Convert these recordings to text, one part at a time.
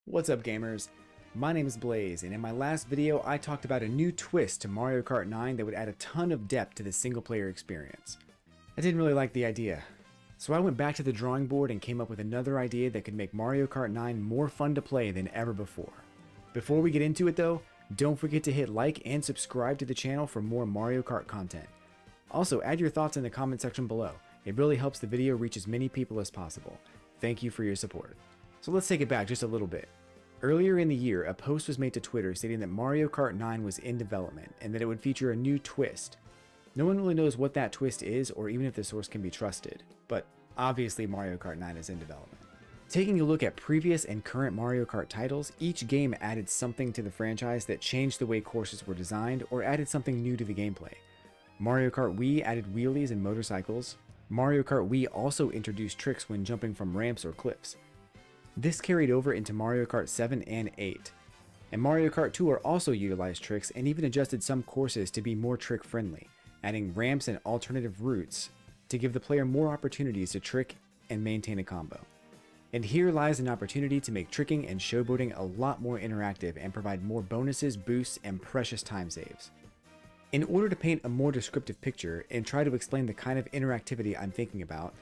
What's up, gamers? My name is Blaze, and in my last video I talked about a new twist to Mario Kart 9 that would add a ton of depth to the single player experience. I didn't really like the idea, so I went back to the drawing board and came up with another idea that could make Mario Kart 9 more fun to play than ever before. Before we get into it though, don't forget to hit like and subscribe to the channel for more Mario Kart content. Also, add your thoughts in the comment section below. It really helps the video reach as many people as possible. Thank you for your support. So let's take it back just a little bit. Earlier in the year, a post was made to Twitter stating that Mario Kart 9 was in development and that it would feature a new twist. No one really knows what that twist is or even if the source can be trusted, but obviously Mario Kart 9 is in development. Taking a look at previous and current Mario Kart titles, each game added something to the franchise that changed the way courses were designed or added something new to the gameplay. Mario Kart Wii added wheelies and motorcycles. Mario Kart Wii also introduced tricks when jumping from ramps or cliffs. This carried over into Mario Kart 7 and 8. And Mario Kart Tour also utilized tricks and even adjusted some courses to be more trick friendly, adding ramps and alternative routes to give the player more opportunities to trick and maintain a combo. And here lies an opportunity to make tricking and showboating a lot more interactive and provide more bonuses, boosts, and precious time saves. In order to paint a more descriptive picture and try to explain the kind of interactivity I'm thinking about,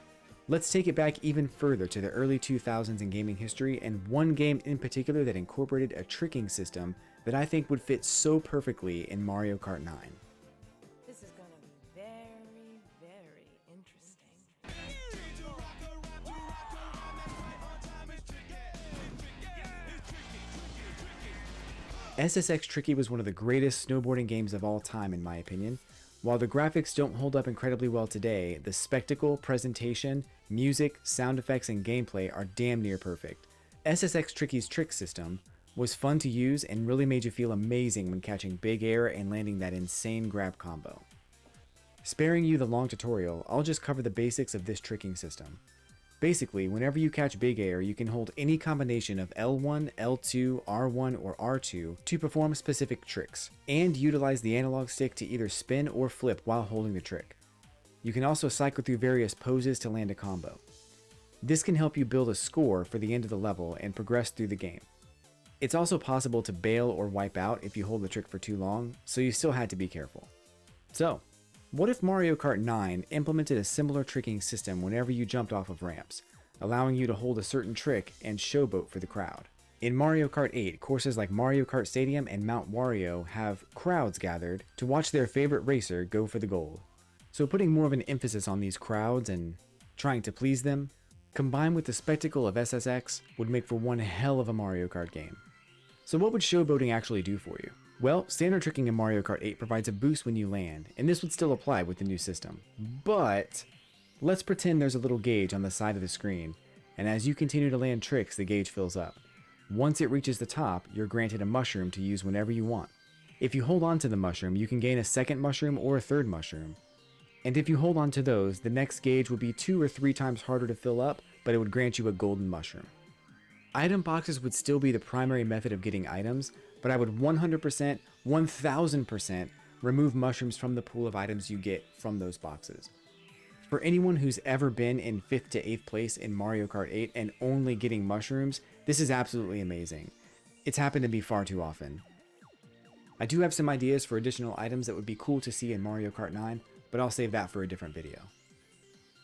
let's take it back even further to the early 2000s in gaming history and one game in particular that incorporated a tricking system that I think would fit so perfectly in Mario Kart 9. This is gonna be very, very interesting. SSX Tricky was one of the greatest snowboarding games of all time in my opinion. While the graphics don't hold up incredibly well today, the spectacle, presentation, music, sound effects, and gameplay are damn near perfect. SSX Tricky's trick system was fun to use and really made you feel amazing when catching big air and landing that insane grab combo. Sparing you the long tutorial, I'll just cover the basics of this tricking system. Basically, whenever you catch big air, you can hold any combination of L1, L2, R1, or R2 to perform specific tricks, and utilize the analog stick to either spin or flip while holding the trick. You can also cycle through various poses to land a combo. This can help you build a score for the end of the level and progress through the game. It's also possible to bail or wipe out if you hold the trick for too long, so you still had to be careful. So, what if Mario Kart 9 implemented a similar tricking system whenever you jumped off of ramps, allowing you to hold a certain trick and showboat for the crowd? In Mario Kart 8, courses like Mario Kart Stadium and Mount Wario have crowds gathered to watch their favorite racer go for the gold. So putting more of an emphasis on these crowds and trying to please them, combined with the spectacle of SSX, would make for one hell of a Mario Kart game. So what would showboating actually do for you? Well, standard tricking in Mario Kart 8 provides a boost when you land, and this would still apply with the new system. But let's pretend there's a little gauge on the side of the screen, and as you continue to land tricks, the gauge fills up. Once it reaches the top, you're granted a mushroom to use whenever you want. If you hold on to the mushroom, you can gain a second mushroom or a third mushroom. And if you hold on to those, the next gauge would be 2 or 3 times harder to fill up, but it would grant you a golden mushroom. Item boxes would still be the primary method of getting items, but I would 100%, 1000% remove mushrooms from the pool of items you get from those boxes. For anyone who's ever been in 5th to 8th place in Mario Kart 8 and only getting mushrooms, this is absolutely amazing. It's happened to me far too often. I do have some ideas for additional items that would be cool to see in Mario Kart 9, but I'll save that for a different video.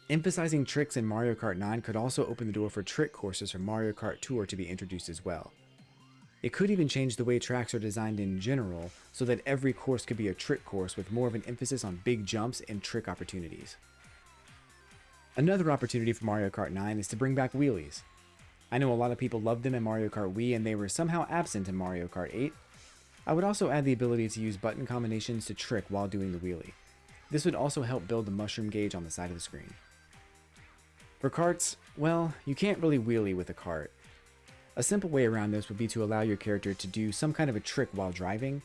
Emphasizing tricks in Mario Kart 9 could also open the door for trick courses from Mario Kart Tour to be introduced as well. It could even change the way tracks are designed in general so that every course could be a trick course with more of an emphasis on big jumps and trick opportunities. Another opportunity for Mario Kart 9 is to bring back wheelies. I know a lot of people loved them in Mario Kart Wii and they were somehow absent in Mario Kart 8. I would also add the ability to use button combinations to trick while doing the wheelie. This would also help build the mushroom gauge on the side of the screen. For karts, well, you can't really wheelie with a kart. A simple way around this would be to allow your character to do some kind of a trick while driving.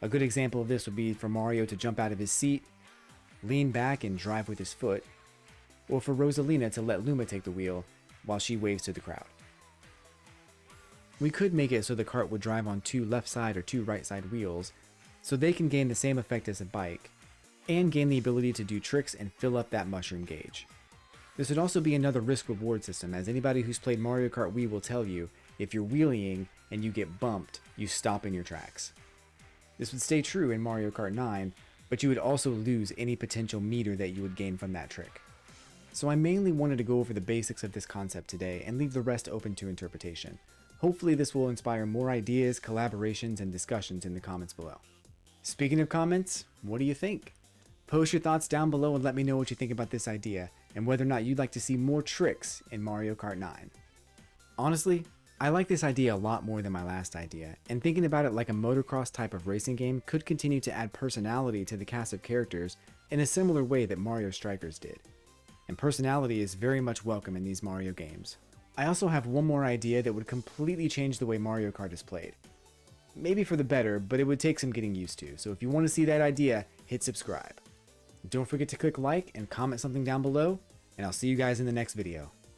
A good example of this would be for Mario to jump out of his seat, lean back and drive with his foot, or for Rosalina to let Luma take the wheel while she waves to the crowd. We could make it so the kart would drive on 2 left side or 2 right side wheels, so they can gain the same effect as a bike, and gain the ability to do tricks and fill up that mushroom gauge. This would also be another risk-reward system, as anybody who's played Mario Kart Wii will tell you, if you're wheeling and you get bumped, you stop in your tracks. This would stay true in Mario Kart 9, but you would also lose any potential meter that you would gain from that trick. So I mainly wanted to go over the basics of this concept today and leave the rest open to interpretation. Hopefully this will inspire more ideas, collaborations, and discussions in the comments below. Speaking of comments, what do you think? Post your thoughts down below and let me know what you think about this idea, and whether or not you'd like to see more tricks in Mario Kart 9. Honestly, I like this idea a lot more than my last idea, and thinking about it like a motocross type of racing game could continue to add personality to the cast of characters in a similar way that Mario Strikers did. And personality is very much welcome in these Mario games. I also have one more idea that would completely change the way Mario Kart is played. Maybe for the better, but it would take some getting used to, so if you want to see that idea, hit subscribe. Don't forget to click like and comment something down below, and I'll see you guys in the next video.